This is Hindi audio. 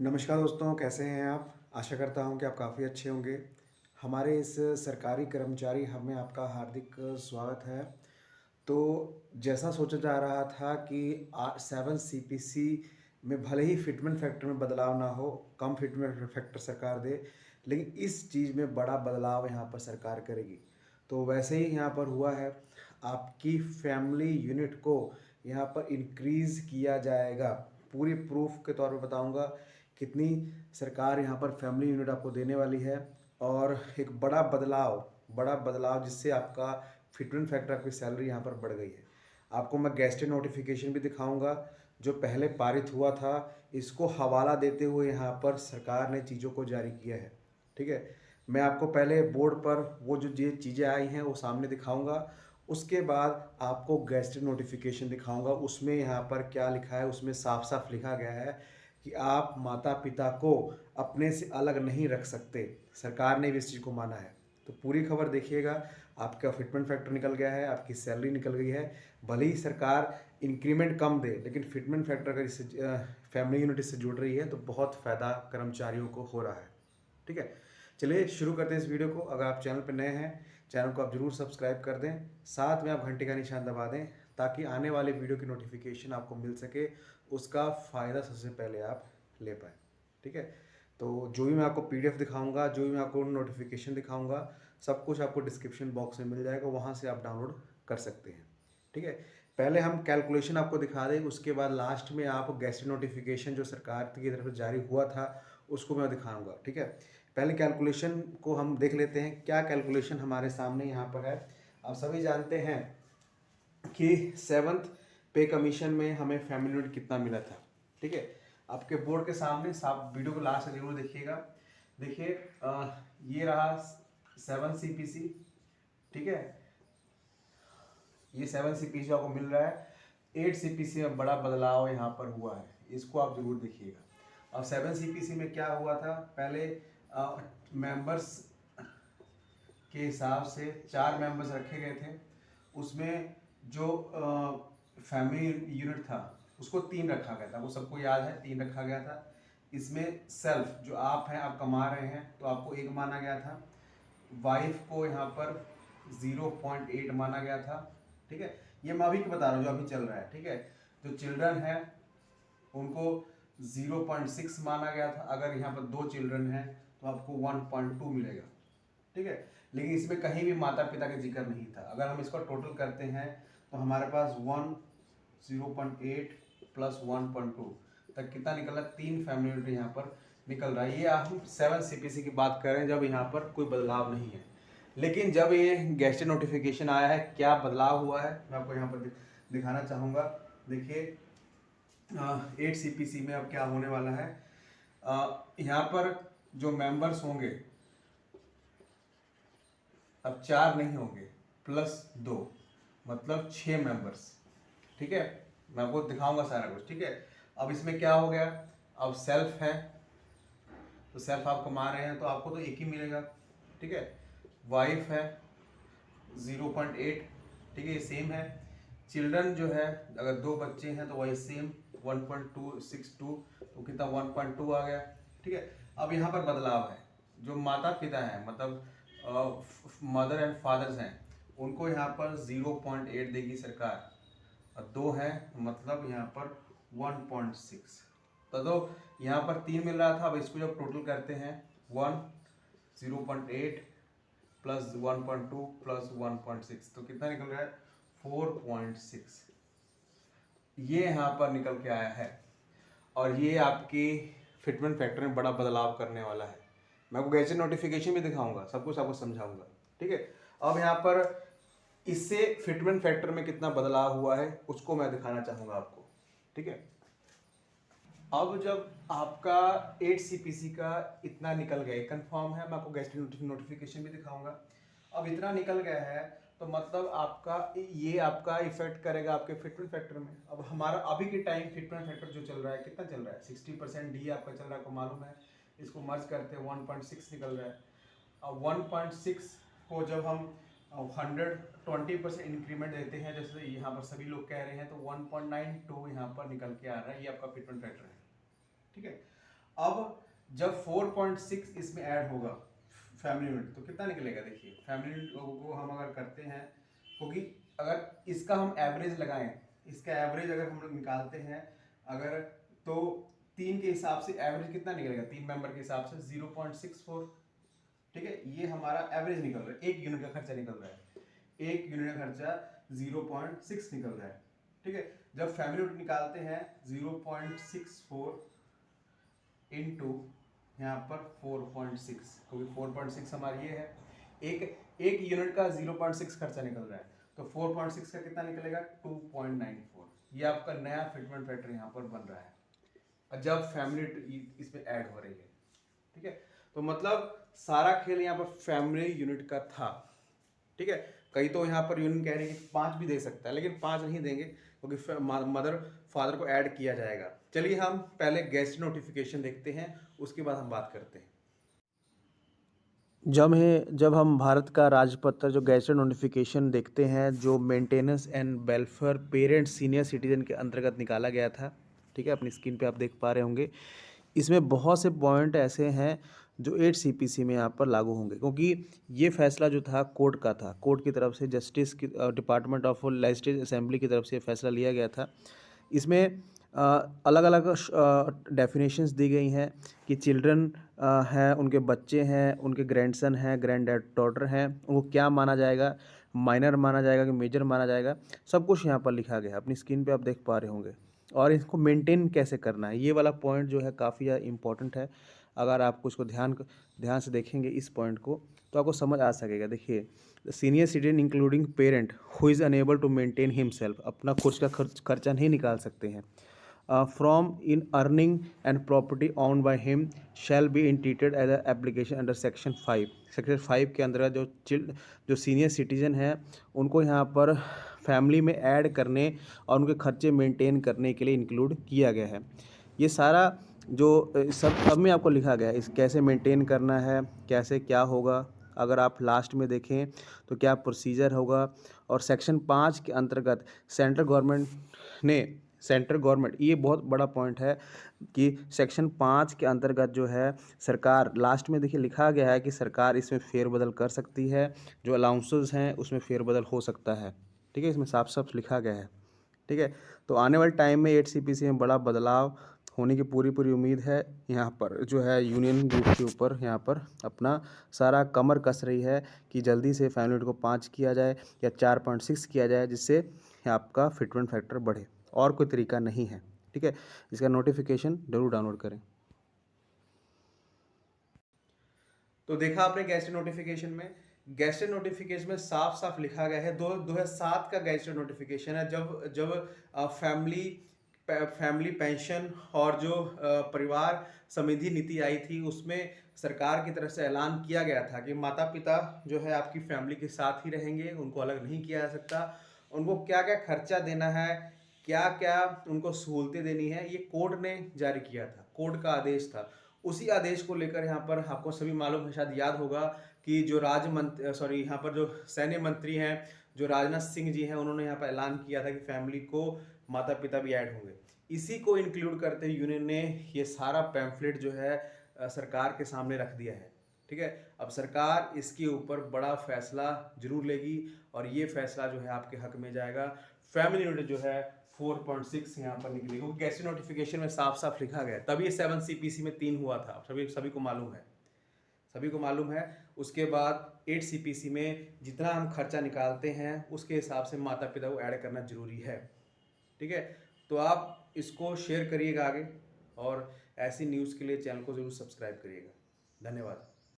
नमस्कार दोस्तों, कैसे हैं आप? आशा करता हूँ कि आप काफ़ी अच्छे होंगे। हमारे इस सरकारी कर्मचारी हब में आपका हार्दिक स्वागत है। तो जैसा सोचा जा रहा था कि 7 सीपीसी में भले ही फिटमेंट फैक्टर में बदलाव ना हो, कम फिटमेंट फैक्टर सरकार दे, लेकिन इस चीज़ में बड़ा बदलाव यहाँ पर सरकार करेगी। तो वैसे ही यहाँ पर हुआ है, आपकी फैमिली यूनिट को यहाँ पर इंक्रीज़ किया जाएगा। पूरी प्रूफ के तौर पे बताऊँगा कितनी सरकार यहाँ पर फैमिली यूनिट आपको देने वाली है, और एक बड़ा बदलाव जिससे आपका फिटमेंट फैक्टर, आपकी सैलरी यहाँ पर बढ़ गई है। आपको मैं गेस्टेड नोटिफिकेशन भी दिखाऊंगा जो पहले पारित हुआ था, इसको हवाला देते हुए यहाँ पर सरकार ने चीज़ों को जारी किया है। ठीक है, मैं आपको पहले बोर्ड पर वो जो ये चीज़ें आई हैं वो सामने दिखाऊंगा, उसके बाद आपको गेस्टेड नोटिफिकेशन दिखाऊंगा। उसमें यहाँ पर क्या लिखा है, उसमें साफ साफ लिखा गया है कि आप माता पिता को अपने से अलग नहीं रख सकते। सरकार ने भी इस चीज़ को माना है। तो पूरी खबर देखिएगा। आपका फिटमेंट फैक्टर निकल गया है, आपकी सैलरी निकल गई है। भले ही सरकार इंक्रीमेंट कम दे, लेकिन फिटमेंट फैक्टर अगर इससे फैमिली यूनिट से जुड़ रही है तो बहुत फ़ायदा कर्मचारियों को हो रहा है। ठीक है, चलिए शुरू करते हैं इस वीडियो को। अगर आप चैनल पर नए हैं, चैनल को आप ज़रूर सब्सक्राइब कर दें, साथ में आप घंटे का निशान दबा दें ताकि आने वाले वीडियो की नोटिफिकेशन आपको मिल सके, उसका फ़ायदा सबसे पहले आप ले पाएँ। ठीक है, तो जो भी मैं आपको पीडीएफ दिखाऊंगा, जो भी मैं आपको नोटिफिकेशन दिखाऊंगा, सब कुछ आपको डिस्क्रिप्शन बॉक्स में मिल जाएगा, वहाँ से आप डाउनलोड कर सकते हैं। ठीक है, पहले हम कैलकुलेशन आपको दिखा दें, उसके बाद लास्ट में आप गेस्ट नोटिफिकेशन जो सरकार की तरफ से जारी हुआ था उसको मैं दिखाऊंगा। ठीक है, पहले कैलकुलेशन को हम देख लेते हैं। क्या कैलकुलेशन हमारे सामने यहाँ पर है। आप सभी जानते हैं कि 7th पे कमीशन में हमें फैमिली यूनिट कितना मिला था। ठीक है, आपके बोर्ड के सामने, आप वीडियो को लास्ट तक जरूर देखिएगा। देखिए, ये रहा 7 सीपीसी। ठीक है, ये 7 सीपीसी आपको मिल रहा है। 8 सीपीसी में बड़ा बदलाव यहाँ पर हुआ है, इसको आप जरूर देखिएगा। अब 7 सीपीसी में क्या हुआ था, पहले मेंबर्स के हिसाब से 4 मेंबर्स रखे गए थे। उसमें जो फैमिली यूनिट था उसको 3 रखा गया था, वो सबको याद है, 3 रखा गया था। इसमें सेल्फ जो आप हैं, आप कमा रहे हैं, तो आपको 1 माना गया था। वाइफ को यहाँ पर 0.8 माना गया था। ठीक है, ये मैं अभी की बता रहा हूँ जो अभी चल रहा है। ठीक है, जो चिल्ड्रन है उनको 0.6 माना गया था। अगर यहाँ पर 2 चिल्ड्रन हैं तो आपको 1.2 मिलेगा। ठीक है, लेकिन इसमें कहीं भी माता पिता का जिक्र नहीं था। अगर हम इसको टोटल करते हैं तो हमारे पास 0.8 प्लस 1.2 तक कितना निकला, 3 फैमिली यूनिट यहाँ पर निकल रहा है। ये हम 7 सीपीसी की बात कर रहे हैं जब यहाँ पर कोई बदलाव नहीं है। लेकिन जब ये गेस्टेड नोटिफिकेशन आया है, क्या बदलाव हुआ है मैं आपको यहाँ पर दिखाना चाहूँगा। देखिए, 8 सीपीसी में अब क्या होने वाला है, यहाँ पर जो मेंबर्स होंगे अब 4 नहीं होंगे, +2 मतलब 6 मेंबर्स। ठीक है, मैं आपको दिखाऊंगा सारा कुछ। ठीक है, अब इसमें क्या हो गया, अब सेल्फ है तो सेल्फ आप कमा रहे हैं तो आपको तो 1 ही मिलेगा। ठीक है, वाइफ है 0.8। ठीक है, ये सेम है। चिल्ड्रन जो है, अगर 2 बच्चे हैं तो वही सेम 1.262, तो कितना 1.2 आ गया। ठीक है, अब यहाँ पर बदलाव है, जो माता पिता हैं मतलब मदर एंड फादर्स हैं, उनको यहाँ पर 0.8 देगी सरकार, और 2 हैं मतलब यहाँ पर 1.6। तो यहाँ पर 3 मिल रहा था, अब इसको जब टोटल करते हैं 0.8 प्लस 1.2 प्लस 1.6 तो कितना निकल रहा है, 4.6। ये यहाँ पर निकल के आया है, और ये आपकी फिटमेंट फैक्टर में बड़ा बदलाव करने वाला है। मैं आपको गैजेट नोटिफिकेशन भी दिखाऊंगा, सब कुछ आपको समझाऊंगा। ठीक है, अब यहाँ पर इससे फिटमेंट फैक्टर में कितना बदलाव हुआ है उसको मैं दिखाना चाहूंगा आपको। ठीक है, अब जब आपका 8 सीपीसी का इतना निकल गया, कंफर्म है, मैं आपको गेस्टेड नोटिफिकेशन भी दिखाऊंगा। अब इतना निकल गया है तो मतलब आपका ये आपका इफेक्ट करेगा आपके फिटमेंट फैक्टर में। अब हमारा अभी के टाइम फिटमेंट फैक्टर जो चल रहा है, कितना चल रहा है, 60% डी आपका चल रहा है, आपको मालूम है। इसको मर्ज करते हैं 1.6 निकल रहा है। अब 1.6 को जब हम 120% इंक्रीमेंट देते हैं, जैसे यहाँ पर सभी लोग कह रहे हैं, तो 1.92 यहाँ पर निकल के आ रहा है। ये आपका फिटमेंट फैक्टर है। ठीक है, अब जब 4.6 इसमें ऐड होगा फैमिली यूनिट तो कितना निकलेगा? देखिए फैमिली यूनिट को हम अगर करते हैं, क्योंकि अगर इसका हम एवरेज लगाएं, इसका एवरेज अगर हम लोग निकालते हैं अगर, तो 3 के हिसाब से एवरेज कितना निकलेगा? 3 मेंबर के हिसाब से 0.64, ठीक है। ये हमारा एवरेज निकल रहा है, एक यूनिट का खर्चा निकल रहा है, एक यूनिट का खर्चा 0.6 निकल रहा है, ठीक है। जब फैमिली यूनिट निकालते हैं 0.64 इंटू यहाँ पर 4.6, क्योंकि 4.6 हमारी ये है, एक यूनिट का 0.6 खर्चा निकल रहा है, तो 4.6 का कितना निकलेगा? 2.94। ये आपका नया फिटमेंट फैक्टर यहाँ पर बन रहा है जब फैमिली इसमें ऐड हो रही है, ठीक है। तो मतलब सारा खेल यहाँ पर फैमिली यूनिट का था, ठीक है। कई तो यहाँ पर यूनियन कह रही है कि 5 भी दे सकता है, लेकिन 5 नहीं देंगे क्योंकि मदर फादर को ऐड किया जाएगा। चलिए हम पहले गेस्ट नोटिफिकेशन देखते हैं, उसके बाद हम बात करते हैं। जब हम भारत का राजपत्र जो गैजेट नोटिफिकेशन देखते हैं, जो maintenance and welfare parents senior citizen के अंतर्गत निकाला गया था, ठीक है, अपनी स्क्रीन पे आप देख पा रहे होंगे। इसमें बहुत से पॉइंट ऐसे हैं जो 8 सीपीसी में यहाँ पर लागू होंगे, क्योंकि ये फैसला जो था कोर्ट का था, कोर्ट की तरफ से जस्टिस की डिपार्टमेंट ऑफ लेजिस्लेटिव असेंबली की तरफ से फैसला लिया गया था। इसमें अलग अलग डेफिनेशंस दी गई हैं कि चिल्ड्रन हैं, उनके बच्चे हैं, उनके ग्रैंडसन हैं, ग्रैंड डॉटर हैं, उनको क्या माना जाएगा, माइनर माना जाएगा कि मेजर माना जाएगा, सब कुछ यहाँ पर लिखा गया है, अपनी स्क्रीन पे आप देख पा रहे होंगे। और इसको मेंटेन कैसे करना है, ये वाला पॉइंट जो है काफ़ी ज़्यादा इम्पोर्टेंट है। अगर आप उसको ध्यान से देखेंगे इस पॉइंट को, तो आपको समझ आ सकेगा। देखिए, senior citizen including parent who is unable to maintain himself, अपना खुद का खर्चा नहीं निकाल सकते हैं, from in earning and property owned by him shall be treated as an application under section 5। Section 5 के अंदर जो सीनियर सिटीजन हैं उनको यहाँ पर फैमिली में ऐड करने और उनके खर्चे मेंटेन करने के लिए इंक्लूड किया गया है। ये सारा जो सब में आपको लिखा गया है, इस कैसे मेंटेन करना है, कैसे क्या होगा। अगर आप लास्ट में देखें तो क्या प्रोसीजर होगा। और सेक्शन 5 के अंतर्गत सेंट्रल गवर्नमेंट, ये बहुत बड़ा पॉइंट है कि सेक्शन 5 के अंतर्गत जो है सरकार, लास्ट में देखिए लिखा गया है कि सरकार इसमें फेरबदल कर सकती है, जो अलाउंसेस हैं उसमें फेरबदल हो सकता है, ठीक है, इसमें साफ साफ लिखा गया है, ठीक है। तो आने वाले टाइम में 8 सीपीसी में बड़ा बदलाव होने की पूरी उम्मीद है। यहाँ पर जो है यूनियन ग्रुप के ऊपर यहाँ पर अपना सारा कमर कस रही है कि जल्दी से फैमिली यूनिट को 5 किया जाए या 4.6 किया जाए, जिससे आपका फिटमेंट फैक्टर बढ़े। और कोई तरीका नहीं है, ठीक है। इसका नोटिफिकेशन जरूर डाउनलोड करें। तो देखा आपने गैजेट नोटिफिकेशन में साफ साफ लिखा गया है, 2007 का गैजेट नोटिफिकेशन है, जब फैमिली पेंशन और जो परिवार समृद्धि नीति आई थी, उसमें सरकार की तरफ से ऐलान किया गया था कि माता पिता जो है आपकी फैमिली के साथ ही रहेंगे, उनको अलग नहीं किया जा सकता। उनको क्या क्या खर्चा देना है, क्या क्या उनको सहूलतें देनी है, ये कोर्ट ने जारी किया था, कोर्ट का आदेश था। उसी आदेश को लेकर यहाँ पर आपको सभी मालूम है, शायद याद होगा कि जो यहाँ पर जो सैन्य मंत्री हैं, जो राजनाथ सिंह जी हैं, उन्होंने यहाँ पर ऐलान किया था कि फैमिली को माता पिता भी ऐड होंगे। इसी को इंक्लूड करते हुए यूनियन ने ये सारा पैम्फलेट जो है सरकार के सामने रख दिया है, ठीक है। अब सरकार इसके ऊपर बड़ा फैसला जरूर लेगी और ये फैसला जो है आपके हक में जाएगा। फैमिली यूनिट जो है 4.6 यहाँ पर निकली, क्योंकि गैजेट नोटिफिकेशन में साफ साफ लिखा गया, तभी 7 सीपीसी में 3 हुआ था, सभी को मालूम है। उसके बाद 8 सीपीसी में जितना हम खर्चा निकालते हैं उसके हिसाब से माता पिता को ऐड करना जरूरी है, ठीक है। तो आप इसको शेयर करिएगा आगे, और ऐसी न्यूज़ के लिए चैनल को जरूर सब्सक्राइब करिएगा। धन्यवाद।